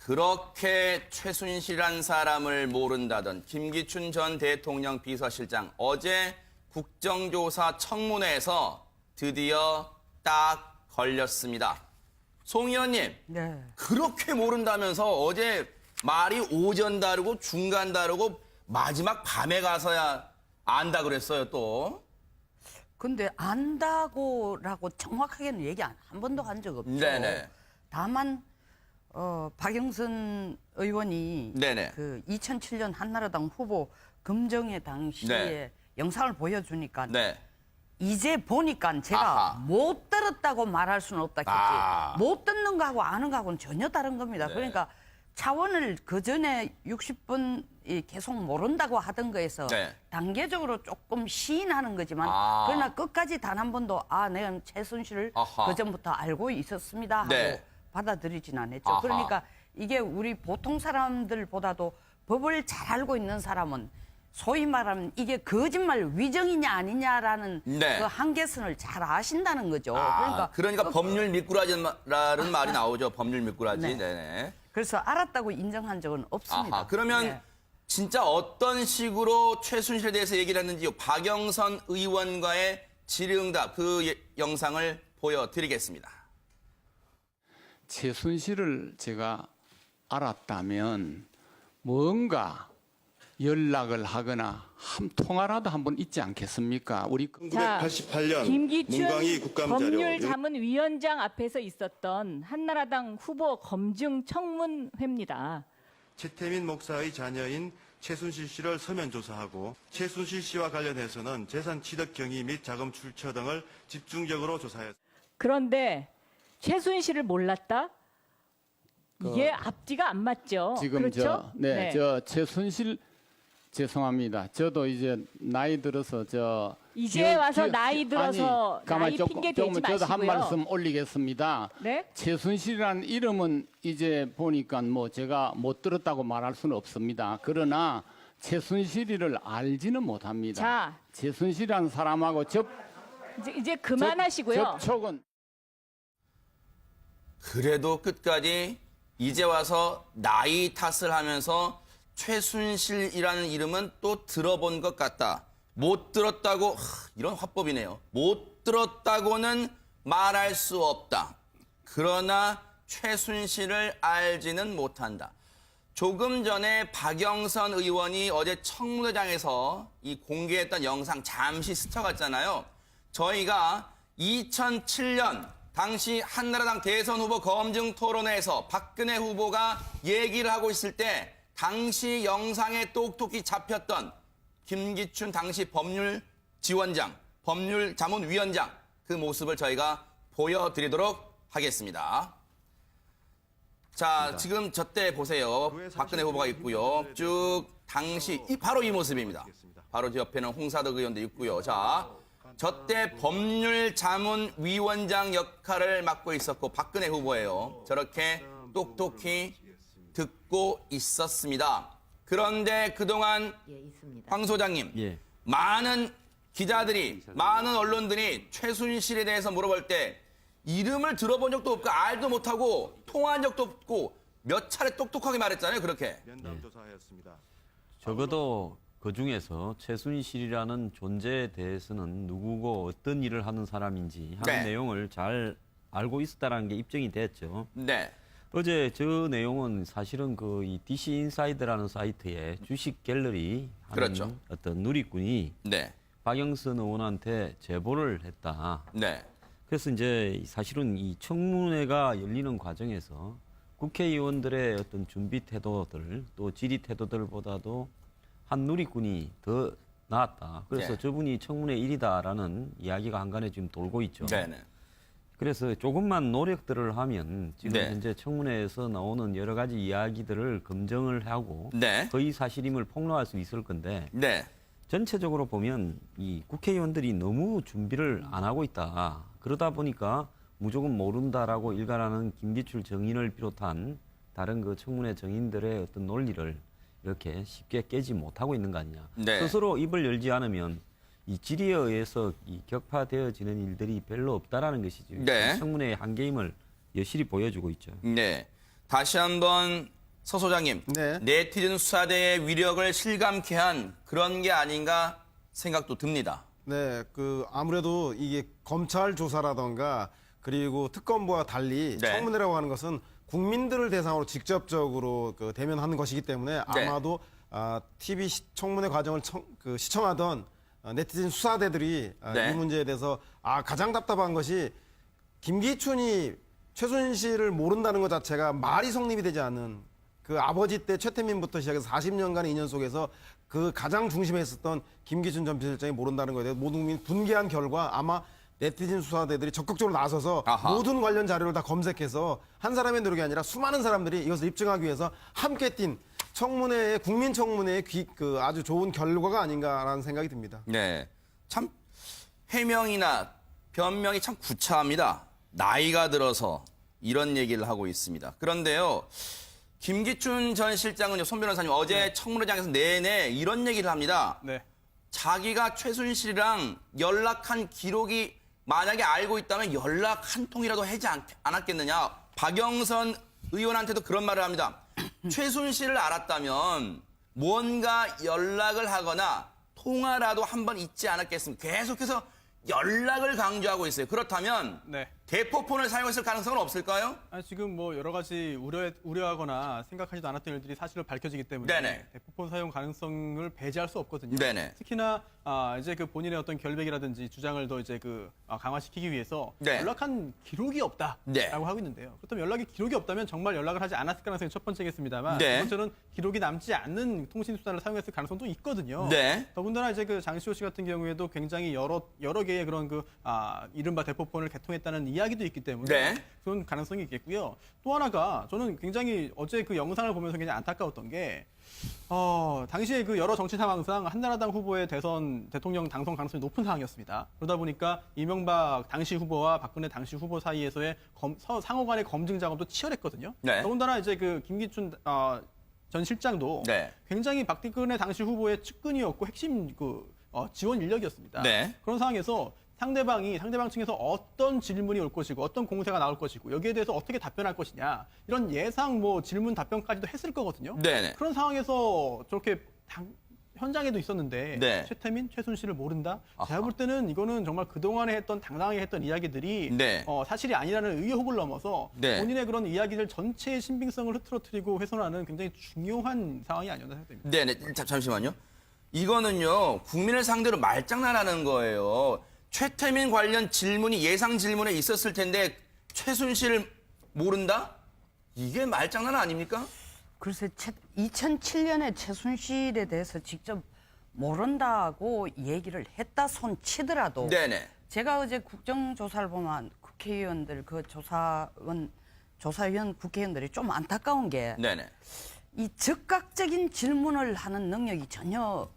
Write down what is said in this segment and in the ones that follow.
그렇게 최순실이란 사람을 모른다던 김기춘 전 대통령 비서실장 어제 국정조사 청문회에서 드디어 딱 걸렸습니다. 송 의원님, 네. 그렇게 모른다면서 어제 말이 오전 다르고 중간 다르고 마지막 밤에 가서야 안다 그랬어요, 또. 근데 안다고라고 정확하게는 얘기 한 번도 한 적 없죠. 네네. 다만 박영선 의원이 네네. 그 2007년 한나라당 후보 검증회 당시에 네. 영상을 보여주니까 네. 이제 보니까 제가 아하. 못 들었다고 말할 수는 없다 했지. 아. 못 듣는 거하고 아는 거하고는 전혀 다른 겁니다. 네. 그러니까 차원을 그 전에 60분 계속 모른다고 하던 거에서 네. 단계적으로 조금 시인하는 거지만 아. 그러나 끝까지 단 한 번도 내가 최순실을 아하. 그 전부터 알고 있었습니다 하고 네. 받아들이진 않았죠. 아하. 그러니까 이게 우리 보통 사람들보다도 법을 잘 알고 있는 사람은 소위 말하면 이게 거짓말 위정이냐 아니냐라는 네. 그 한계선을 잘 아신다는 거죠. 그러니까 법률 미꾸라지라는 말이 나오죠. 법률 미꾸라지. 네. 네네. 그래서 알았다고 인정한 적은 없습니다. 아하, 그러면 네. 진짜 어떤 식으로 최순실에 대해서 얘기를 했는지 박영선 의원과의 질의응답 그 영상을 보여드리겠습니다. 최순실을 제가 알았다면 뭔가 연락을 하거나 한 통화라도 한번 있지 않겠습니까? 우리 1988년 김기춘 문광희 국감자료 법률자문위원장 앞에서 있었던 한나라당 후보 검증 청문회입니다. 최태민 목사의 자녀인 최순실 씨를 서면 조사하고 최순실 씨와 관련해서는 재산 취득 경위 및 자금 출처 등을 집중적으로 조사했습니다. 그런데 최순실을 몰랐다? 이게 앞뒤가 안 맞죠. 지금 그렇죠? 저 최순실 죄송합니다. 저도 이제 나이 들어서 이제 와서 나이 들어서 나이 핑계 대지 저도 한 마시고요. 말씀 올리겠습니다. 네? 최순실이라는 이름은 이제 보니까 뭐 제가 못 들었다고 말할 수는 없습니다. 그러나 최순실이를 알지는 못합니다. 자. 최순실이라는 사람하고 이제 그만하시고요. 접촉은 그래도 끝까지 이제 와서 나이 탓을 하면서 최순실이라는 이름은 또 들어본 것 같다. 못 들었다고 이런 화법이네요. 못 들었다고는 말할 수 없다. 그러나 최순실을 알지는 못한다. 조금 전에 박영선 의원이 어제 청문회장에서 이 공개했던 영상 잠시 스쳐갔잖아요. 저희가 2007년 당시 한나라당 대선 후보 검증 토론회에서 박근혜 후보가 얘기를 하고 있을 때 당시 영상에 똑똑히 잡혔던 김기춘 당시 법률지원장, 법률자문위원장 그 모습을 저희가 보여드리도록 하겠습니다. 자, 지금 저 때 보세요. 박근혜 후보가 있고요. 쭉 당시 바로 이 모습입니다. 바로 저 옆에는 홍사덕 의원도 있고요. 자, 저 때 법률자문위원장 역할을 맡고 있었고 박근혜 후보예요. 저렇게 똑똑히 듣고 있었습니다. 그런데 그동안 황 소장님, 많은 기자들이, 많은 언론들이 최순실에 대해서 물어볼 때 이름을 들어본 적도 없고 알도 못하고 통화한 적도 없고 몇 차례 똑똑하게 말했잖아요. 그렇게. 면담 조사하였습니다. 적어도 그중에서 최순실이라는 존재에 대해서는 누구고 어떤 일을 하는 사람인지 하는 네. 내용을 잘 알고 있었다는 게 입증이 됐죠. 네. 어제 저 내용은 사실은 이 DC 인사이드라는 사이트에 주식 갤러리 하는 그렇죠. 어떤 누리꾼이 네. 박영선 의원한테 제보를 했다. 네. 그래서 이제 사실은 이 청문회가 열리는 과정에서 국회의원들의 어떤 준비 태도들 또 질의 태도들보다도 한 누리꾼이 더 나았다. 그래서 네. 저분이 청문회 일이다라는 이야기가 한간에 지금 돌고 있죠. 네네. 그래서 조금만 노력들을 하면 지금 네. 현재 청문회에서 나오는 여러 가지 이야기들을 검증을 하고 네. 거의 사실임을 폭로할 수 있을 건데 네. 전체적으로 보면 이 국회의원들이 너무 준비를 안 하고 있다. 그러다 보니까 무조건 모른다라고 일관하는 김기춘 정인을 비롯한 다른 그 청문회 정인들의 어떤 논리를 이렇게 쉽게 깨지 못하고 있는 거 아니냐. 네. 스스로 입을 열지 않으면 이 질의에 의해서 이 격파되어지는 일들이 별로 없다라는 것이죠. 네. 청문회의 한계임을 여실히 보여주고 있죠. 네. 다시 한번 서 소장님, 네. 네티즌 수사대의 위력을 실감케 한 그런 게 아닌가 생각도 듭니다. 네, 아무래도 이게 검찰 조사라던가 그리고 특검부와 달리 네. 청문회라고 하는 것은 국민들을 대상으로 직접적으로 대면하는 것이기 때문에 네. 아마도 TV 청문회 과정을 시청하던 네티즌 수사대들이 네. 이 문제에 대해서 가장 답답한 것이 김기춘이 최순실을 모른다는 것 자체가 말이 성립이 되지 않는 그 아버지 때 최태민부터 시작해서 40년간의 인연 속에서 그 가장 중심에 있었던 김기춘 전 비서실장이 모른다는 것에 대해서 모든 국민이 분개한 결과 아마 네티즌 수사대들이 적극적으로 나서서 아하. 모든 관련 자료를 다 검색해서 한 사람의 노력이 아니라 수많은 사람들이 이것을 입증하기 위해서 함께 뛴 청문회의 국민 청문회의 아주 좋은 결과가 아닌가라는 생각이 듭니다. 네, 참 해명이나 변명이 참 구차합니다. 나이가 들어서 이런 얘기를 하고 있습니다. 그런데요, 김기춘 전 실장은요, 손 변호사님 어제 청문회장에서 내내 이런 얘기를 합니다. 네. 자기가 최순실이랑 연락한 기록이 만약에 알고 있다면 연락 한 통이라도 하지 않았겠느냐. 박영선 의원한테도 그런 말을 합니다. 최순실을 알았다면 뭔가 연락을 하거나 통화라도 한번 있지 않았겠습니까? 계속해서 연락을 강조하고 있어요. 그렇다면 네. 대포폰을 사용했을 가능성은 없을까요? 지금 뭐 여러 가지 우려하거나 생각하지도 않았던 일들이 사실로 밝혀지기 때문에 네네. 대포폰 사용 가능성을 배제할 수 없거든요. 네네. 특히나 이제 본인의 어떤 결백이라든지 주장을 더 이제 강화시키기 위해서 네. 연락한 기록이 없다라고 네. 하고 있는데요. 그렇다면 연락이 기록이 없다면 정말 연락을 하지 않았을 가능성이 첫 번째겠습니다만 네. 두 번째는 기록이 남지 않는 통신 수단을 사용했을 가능성도 있거든요. 네. 더군다나 이제 장시호 씨 같은 경우에도 굉장히 여러 개의 그런 이른바 대포폰을 개통했다는 이야기도 있기 때문에 네. 그런 가능성이 있겠고요. 또 하나가 저는 굉장히 어제 그 영상을 보면서 굉장히 안타까웠던 게 당시에 여러 정치 상황상 한나라당 후보의 대통령 당선 가능성이 높은 상황이었습니다. 그러다 보니까 이명박 당시 후보와 박근혜 당시 후보 사이에서의 상호 간의 검증 작업도 치열했거든요. 네. 더군다나 이제 김기춘 전 실장도 네. 굉장히 박근혜 당시 후보의 측근이었고 핵심 지원 인력이었습니다. 네. 그런 상황에서 상대방 측에서 어떤 질문이 올 것이고 어떤 공세가 나올 것이고 여기에 대해서 어떻게 답변할 것이냐 이런 예상 질문 답변까지도 했을 거거든요. 네네. 그런 상황에서 저렇게 현장에도 있었는데 네. 최태민, 최순실을 모른다? 아하. 제가 볼 때는 이거는 정말 그동안에 당당하게 했던 이야기들이 네. 사실이 아니라는 의혹을 넘어서 네. 본인의 그런 이야기들 전체의 신빙성을 흐트러뜨리고 훼손하는 굉장히 중요한 상황이 아니었나 생각됩니다. 네네. 잠시만요. 이거는요, 국민을 상대로 말장난하는 거예요. 최태민 관련 질문이 예상 질문에 있었을 텐데 최순실을 모른다? 이게 말장난 아닙니까? 글쎄 2007년에 최순실에 대해서 직접 모른다고 얘기를 했다 손 치더라도 네네. 제가 어제 국정조사를 보면 국회의원들 조사위원 국회의원들이 좀 안타까운 게 네네. 이 즉각적인 질문을 하는 능력이 전혀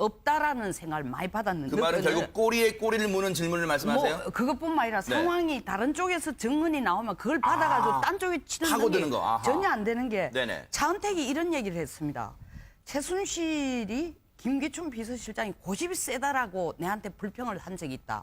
없다라는 생각을 많이 받았는데 그 말은 결국 꼬리에 꼬리를 무는 질문을 말씀하세요? 뭐 그것뿐만 아니라 네. 상황이 다른 쪽에서 증언이 나오면 그걸 받아가지고 딴 쪽에 치는 파고드는 능력이 거. 아하. 전혀 안 되는 게 네네. 차은택이 이런 얘기를 했습니다. 최순실이 김기춘 비서실장이 고집이 세다라고 내한테 불평을 한 적이 있다.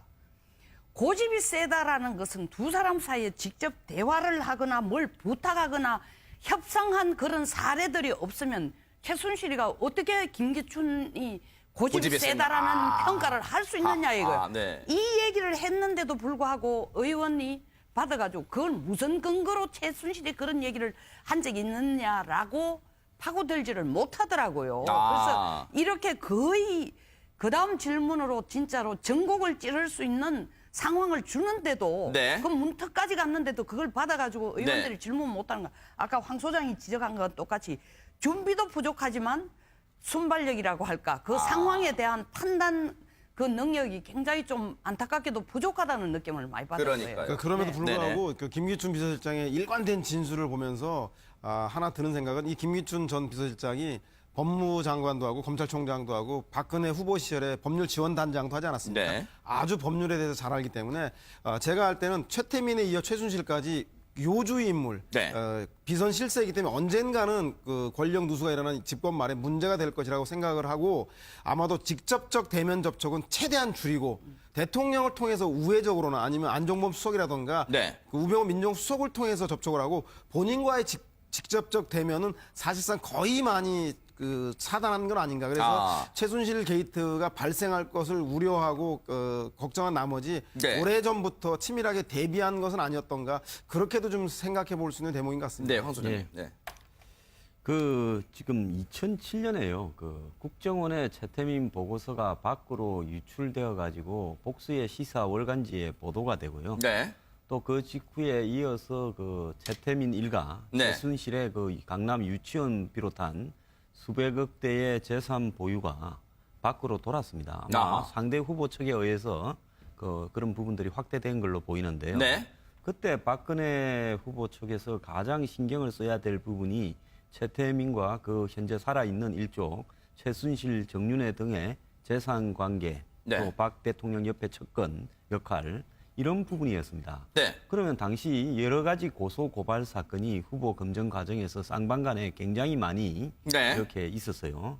고집이 세다라는 것은 두 사람 사이에 직접 대화를 하거나 뭘 부탁하거나 협상한 그런 사례들이 없으면 최순실이가 어떻게 김기춘이 고집이 고집이 세다라는 센다. 평가를 할 수 있느냐 이거예요. 네. 이 얘기를 했는데도 불구하고 의원이 받아가지고 그걸 무슨 근거로 최순실이 그런 얘기를 한 적이 있느냐라고 파고들지를 못하더라고요. 그래서 이렇게 거의 그 다음 질문으로 진짜로 전곡을 찌를 수 있는 상황을 주는데도 네. 그 문턱까지 갔는데도 그걸 받아가지고 의원들이 네. 질문 못하는 거. 아까 황 소장이 지적한 건 똑같이 준비도 부족하지만 순발력이라고 할까 그 상황에 대한 판단 그 능력이 굉장히 좀 안타깝게도 부족하다는 느낌을 많이 받았어요. 그러니까요. 그럼에도 네. 불구하고 김기춘 비서실장의 일관된 진술을 보면서 하나 드는 생각은 이 김기춘 전 비서실장이 법무장관도 하고 검찰총장도 하고 박근혜 후보 시절에 법률지원단장도 하지 않았습니까? 네. 아주 법률에 대해서 잘 알기 때문에 제가 할 때는 최태민에 이어 최순실까지 요주의 인물, 네. 비선 실세이기 때문에 언젠가는 그 권력 누수가 일어난 집권 말에 문제가 될 것이라고 생각을 하고 아마도 직접적 대면 접촉은 최대한 줄이고 대통령을 통해서 우회적으로나 아니면 안종범 수석이라던가 네. 그 우병우 민정수석을 통해서 접촉을 하고 본인과의 직접적 대면은 사실상 거의 많이 그 차단한 건 아닌가. 그래서 최순실 게이트가 발생할 것을 우려하고 걱정한 나머지 네. 오래전부터 치밀하게 대비한 것은 아니었던가. 그렇게도 좀 생각해 볼 수 있는 대목인 것 같습니다. 네, 황 소장님. 네. 그 지금 2007년에요. 그 국정원의 최태민 보고서가 밖으로 유출되어 가지고 복수의 시사 월간지에 보도가 되고요. 네. 또 그 직후에 이어서 그 최태민 일가 네. 최순실의 그 강남 유치원 비롯한 수백억 대의 재산 보유가 밖으로 돌았습니다. 아마 상대 후보 측에 의해서 그런 부분들이 확대된 걸로 보이는데요. 네. 그때 박근혜 후보 측에서 가장 신경을 써야 될 부분이 최태민과 그 현재 살아있는 일족 최순실, 정윤회 등의 재산 관계, 네. 또 박 대통령 옆에 척건 역할 이런 부분이었습니다. 네. 그러면 당시 여러 가지 고소 고발 사건이 후보 검증 과정에서 쌍방간에 굉장히 많이 네. 이렇게 있었어요.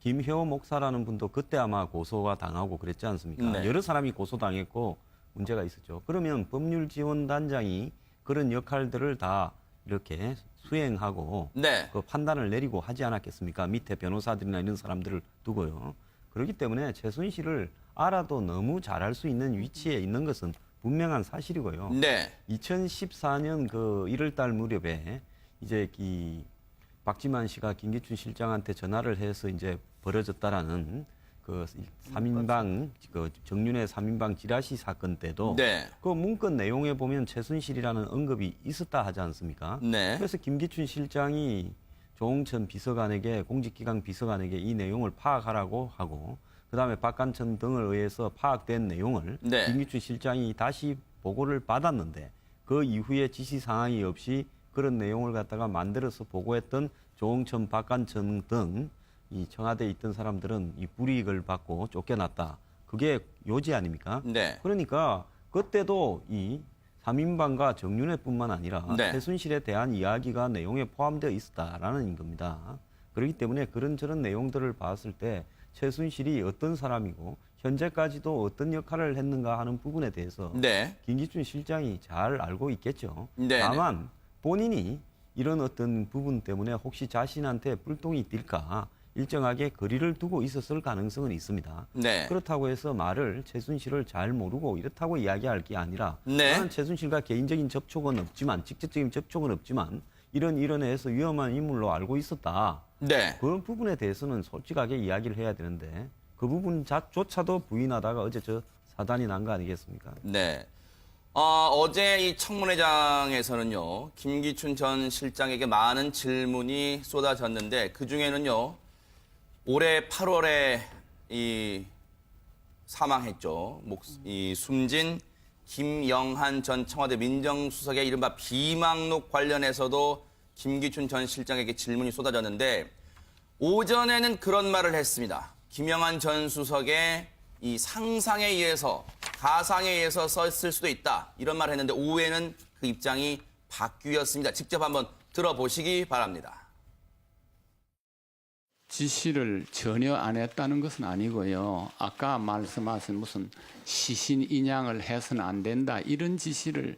김혜호 목사라는 분도 그때 아마 고소가 당하고 그랬지 않습니까? 네. 여러 사람이 고소당했고 문제가 있었죠. 그러면 법률지원단장이 그런 역할들을 다 이렇게 수행하고 네. 그 판단을 내리고 하지 않았겠습니까? 밑에 변호사들이나 이런 사람들을 두고요. 그렇기 때문에 최순실을 알아도 너무 잘할 수 있는 위치에 있는 것은 분명한 사실이고요. 네. 2014년 그 1월 달 무렵에 이제 이 박지만 씨가 김기춘 실장한테 전화를 해서 이제 벌어졌다라는 그 3인방 그 정윤회 3인방 지라시 사건 때도 네. 그 문건 내용에 보면 최순실이라는 언급이 있었다 하지 않습니까? 네. 그래서 김기춘 실장이 조홍천 비서관에게 공직기강 비서관에게 이 내용을 파악하라고 하고 그다음에 박관천 등을 의해서 파악된 내용을 네. 김기춘 실장이 다시 보고를 받았는데 그 이후에 지시 사항이 없이 그런 내용을 갖다가 만들어서 보고했던 조홍천, 박관천 등 이 청와대에 있던 사람들은 이 불이익을 받고 쫓겨났다. 그게 요지 아닙니까? 네. 그러니까 그때도 이 3인방과 정윤회뿐만 아니라 네. 최순실에 대한 이야기가 내용에 포함되어 있었다라는 겁니다. 그렇기 때문에 그런저런 내용들을 봤을 때 최순실이 어떤 사람이고 현재까지도 어떤 역할을 했는가 하는 부분에 대해서 네. 김기춘 실장이 잘 알고 있겠죠. 네. 다만 본인이 이런 어떤 부분 때문에 혹시 자신한테 불똥이 뛸까 일정하게 거리를 두고 있었을 가능성은 있습니다. 네. 그렇다고 해서 말을 최순실을 잘 모르고 이렇다고 이야기할 게 아니라 네. 나는 최순실과 개인적인 접촉은 없지만 직접적인 접촉은 없지만 이런 해서 위험한 인물로 알고 있었다. 네. 그런 부분에 대해서는 솔직하게 이야기를 해야 되는데 그 부분조차도 부인하다가 어제 저 사단이 난 거 아니겠습니까? 네. 어제 이 청문회장에서는요, 김기춘 전 실장에게 많은 질문이 쏟아졌는데, 그 중에는요, 올해 8월에 사망했죠. 이 숨진 김영한 전 청와대 민정수석의 이른바 비망록 관련해서도 김기춘 전 실장에게 질문이 쏟아졌는데, 오전에는 그런 말을 했습니다. 김영한 전 수석의 이 상상에 의해서, 가상에 의해서 썼을 수도 있다. 이런 말을 했는데, 오후에는 그 입장이 바뀌었습니다. 직접 한번 들어보시기 바랍니다. 지시를 전혀 안 했다는 것은 아니고요. 아까 말씀하신 무슨 시신 인양을 해서는 안 된다. 이런 지시를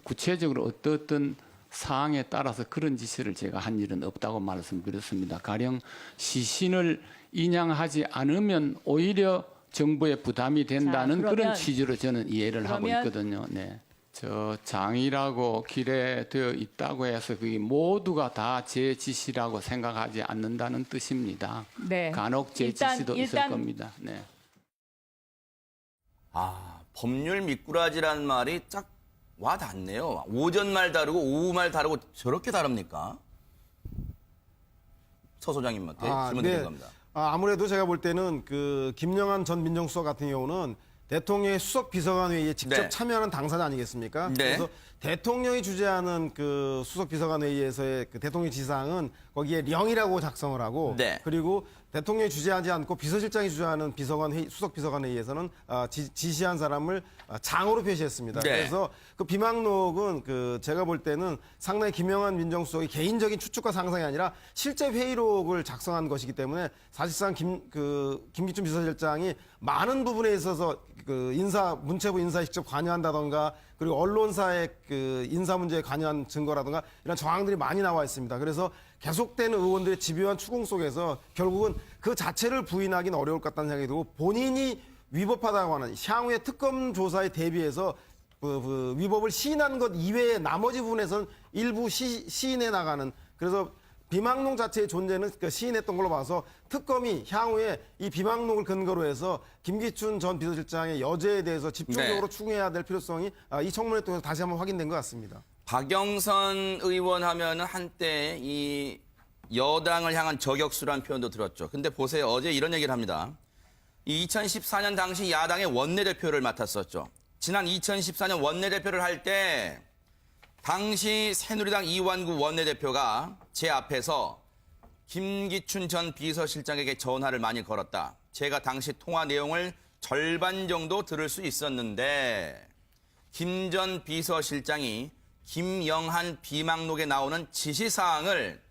구체적으로 어떤 사항에 따라서 그런 지시를 제가 한 일은 없다고 말씀드렸습니다. 가령 시신을 인양하지 않으면 오히려 정부에 부담이 된다는 자, 그런 취지로 저는 이해를 하고 그러면 있거든요. 네. 저 장이라고 기재되어 있다고 해서 그게 모두가 다 제 지시라고 생각하지 않는다는 뜻입니다. 네. 간혹 제 지시도 있을 일단 겁니다. 네. 법률 미꾸라지라는 말이 딱 와닿네요. 오전 말 다르고 오후 말 다르고 저렇게 다릅니까? 서 소장님한테 질문 드린 겁니다. 아무래도 제가 볼 때는 그 김영한 전 민정수석 같은 경우는 대통령의 수석 비서관 회의에 직접 네. 참여하는 당사자 아니겠습니까? 네. 그래서 대통령이 주재하는 그 수석 비서관 회의에서의 그 대통령 지시사항은 거기에 령이라고 작성을 하고 네. 그리고 대통령이 주재하지 않고 비서실장이 주재하는 비서관 회의, 수석 비서관 회의에서는 지시한 사람을 장으로 표시했습니다. 네. 그래서 그 비망록은 그 제가 볼 때는 상당히 김영한 민정수석이 개인적인 추측과 상상이 아니라 실제 회의록을 작성한 것이기 때문에 사실상 김기춘 비서실장이 많은 부분에 있어서 그 문체부 인사에 직접 관여한다던가 그리고 언론사의 그 인사 문제에 관여한 증거라든가 이런 정황들이 많이 나와 있습니다. 그래서 계속되는 의원들의 집요한 추궁 속에서 결국은 그 자체를 부인하기는 어려울 것 같다는 생각이 들고 본인이 위법하다고 하는 향후의 특검 조사에 대비해서 그 위법을 시인하는 것 이외의 나머지 부분에서는 일부 시인해 나가는 그래서 비망록 자체의 존재는 그 시인했던 걸로 봐서 특검이 향후에 이 비망록을 근거로 해서 김기춘 전 비서실장의 여죄에 대해서 집중적으로 네. 추궁해야 될 필요성이 이 청문회 통해서 다시 한번 확인된 것 같습니다. 박영선 의원 하면은 한때 이 여당을 향한 저격수라는 표현도 들었죠. 근데 보세요. 어제 이런 얘기를 합니다. 이 2014년 당시 야당의 원내대표를 맡았었죠. 지난 2014년 원내대표를 할 때 당시 새누리당 이완구 원내대표가 제 앞에서 김기춘 전 비서실장에게 전화를 많이 걸었다. 제가 당시 통화 내용을 절반 정도 들을 수 있었는데 김 전 비서실장이 김영한 비망록에 나오는 지시사항을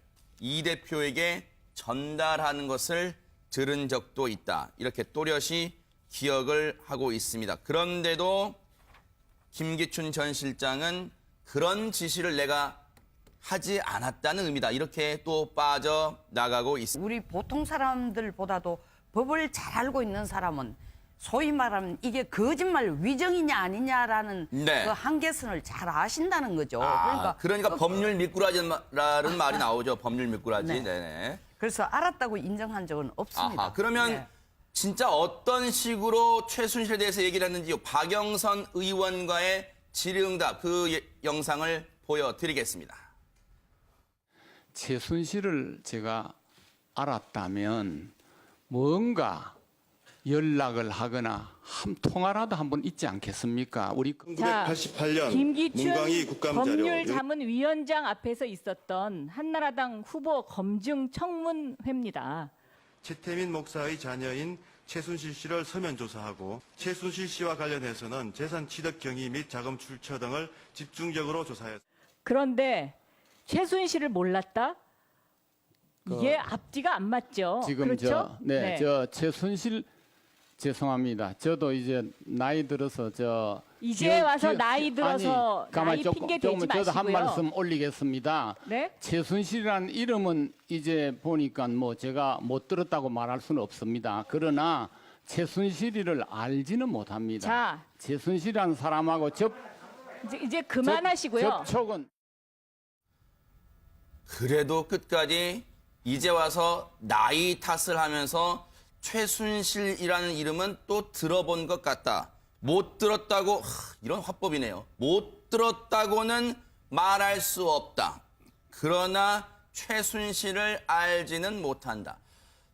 이 대표에게 전달하는 것을 들은 적도 있다. 이렇게 또렷이 기억을 하고 있습니다. 그런데도 김기춘 전 실장은 그런 지시를 내가 하지 않았다는 의미다. 이렇게 또 빠져나가고 있습니다. 우리 보통 사람들보다도 법을 잘 알고 있는 사람은 소위 말하면 이게 거짓말 위정이냐 아니냐라는 네. 그 한계선을 잘 아신다는 거죠. 그러니까 법률 미꾸라지라는 말이 나오죠. 법률 미꾸라지. 네. 네네. 그래서 알았다고 인정한 적은 없습니다. 아하, 그러면 네. 진짜 어떤 식으로 최순실에 대해서 얘기를 했는지요. 박영선 의원과의 질의응답 그 영상을 보여드리겠습니다. 최순실을 제가 알았다면 뭔가 연락을 하거나 통화라도 한번 있지 않겠습니까? 우리 1988년 김기춘 문광희 국감자료 법률자문위원장 앞에서 있었던 한나라당 후보 검증 청문회입니다. 최태민 목사의 자녀인 최순실 씨를 서면 조사하고 최순실 씨와 관련해서는 재산 취득 경위 및 자금 출처 등을 집중적으로 조사했습니다. 그런데 최순실을 몰랐다? 이게 앞뒤가 안 맞죠. 지금 그렇죠? 저 최순실 죄송합니다. 저도 이제 나이 들어서 이제 와서 나이 들어서 나이 핑계 대지 조금 저도 한 마시고요. 말씀 올리겠습니다. 네? 최순실이라는 이름은 이제 보니까 뭐 제가 못 들었다고 말할 수는 없습니다. 그러나 최순실이를 알지는 못합니다. 자. 최순실이라는 사람하고 이제 그만하시고요. 접촉은 그래도 끝까지 이제 와서 나이 탓을 하면서 최순실이라는 이름은 또 들어본 것 같다. 못 들었다고 이런 화법이네요. 못 들었다고는 말할 수 없다. 그러나 최순실을 알지는 못한다.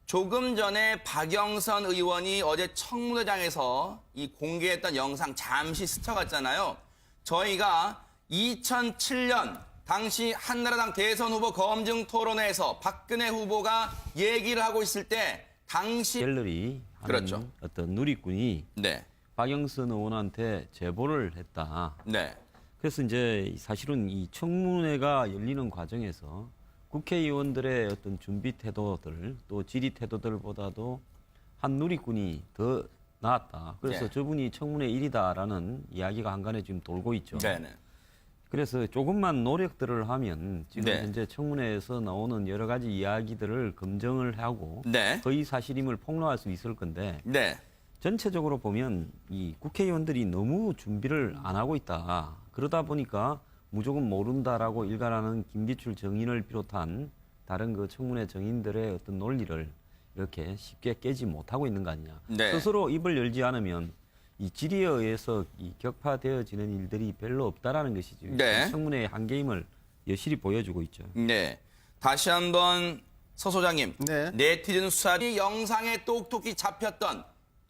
조금 전에 박영선 의원이 어제 청문회장에서 이 공개했던 영상 잠시 스쳐갔잖아요. 저희가 2007년 당시 한나라당 대선 후보 검증 토론회에서 박근혜 후보가 얘기를 하고 있을 때 당시 갤러리 하는 그렇죠. 어떤 누리꾼이 네. 박영선 의원한테 제보를 했다. 네. 그래서 이제 사실은 이 청문회가 열리는 과정에서 국회의원들의 어떤 준비 태도들 또 질의 태도들보다도 한 누리꾼이 더 나았다. 그래서 네. 저분이 청문회 1위다라는 이야기가 한간에 지금 돌고 있죠. 네네. 그래서 조금만 노력들을 하면 지금 네. 현재 청문회에서 나오는 여러 가지 이야기들을 검증을 하고 네. 거의 사실임을 폭로할 수 있을 건데 네. 전체적으로 보면 이 국회의원들이 너무 준비를 안 하고 있다. 그러다 보니까 무조건 모른다라고 일관하는 김기춘 정인을 비롯한 다른 그 청문회 정인들의 어떤 논리를 이렇게 쉽게 깨지 못하고 있는 거 아니냐. 네. 스스로 입을 열지 않으면 이 질의에 의해서 이 격파되어지는 일들이 별로 없다라는 것이죠. 네. 청문회의 한계임을 여실히 보여주고 있죠. 네. 다시 한번 서 소장님. 네. 네티즌 수사이 영상에 똑똑히 잡혔던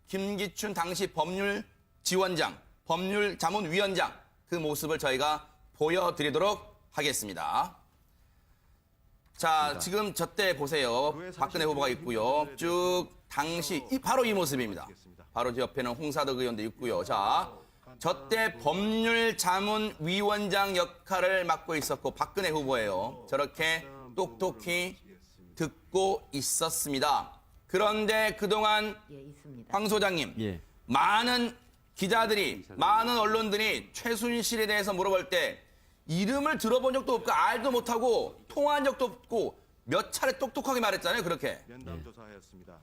김기춘 당시 법률 지원장, 법률자문위원장 그 모습을 저희가 보여드리도록 하겠습니다. 자, 지금 저 때 보세요. 박근혜 후보가 있고요. 쭉 당시 바로 이 모습입니다. 바로 저 옆에는 홍사덕 의원도 있고요. 자, 저 때 법률자문위원장 역할을 맡고 있었고 박근혜 후보예요. 저렇게 똑똑히 듣고 있었습니다. 그런데 그동안 황 소장님, 예. 많은 기자들이, 많은 언론들이 최순실에 대해서 물어볼 때 이름을 들어본 적도 없고 알도 못하고 통화한 적도 없고 몇 차례 똑똑하게 말했잖아요. 그렇게. 면담 조사하였습니다.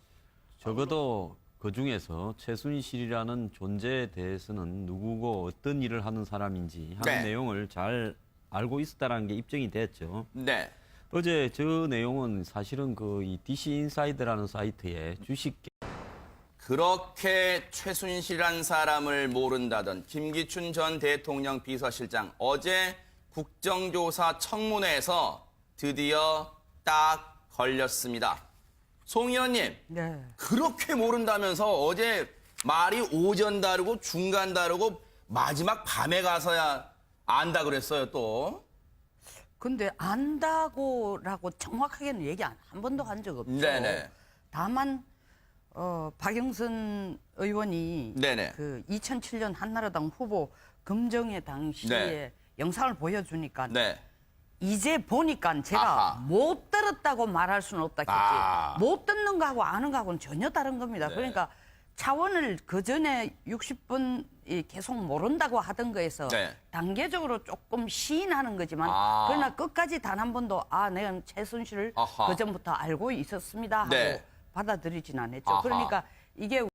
적어도 그 중에서 최순실이라는 존재에 대해서는 누구고 어떤 일을 하는 사람인지 하는 네. 내용을 잘 알고 있었다라는 게 입증이 됐죠. 네. 어제 저 내용은 사실은 그 이 DC 인사이드라는 사이트에 주식 그렇게 최순실이란 사람을 모른다던 김기춘 전 대통령 비서실장 어제 국정조사 청문회에서 드디어 딱 걸렸습니다. 송 의원님, 네. 그렇게 모른다면서 어제 말이 오전 다르고 중간 다르고 마지막 밤에 가서야 안다 그랬어요 또. 근데 안다고라고 정확하게는 얘기 한 번도 한 적 없죠. 네네. 다만 박영선 의원이 네네. 그 2007년 한나라당 후보 검증회 당시에 네. 영상을 보여주니까 네. 이제 보니까 제가 아하. 못 들었다고 말할 수는 없다겠지. 아. 못 듣는 거하고 아는 거하고는 전혀 다른 겁니다. 네. 그러니까 차원을 그 전에 60분 계속 모른다고 하던 거에서 네. 단계적으로 조금 시인하는 거지만 아. 그러나 끝까지 단 한 번도 내가 최순실을 아하. 그 전부터 알고 있었습니다 하고 네. 받아들이진 않았죠. 아하. 그러니까 이게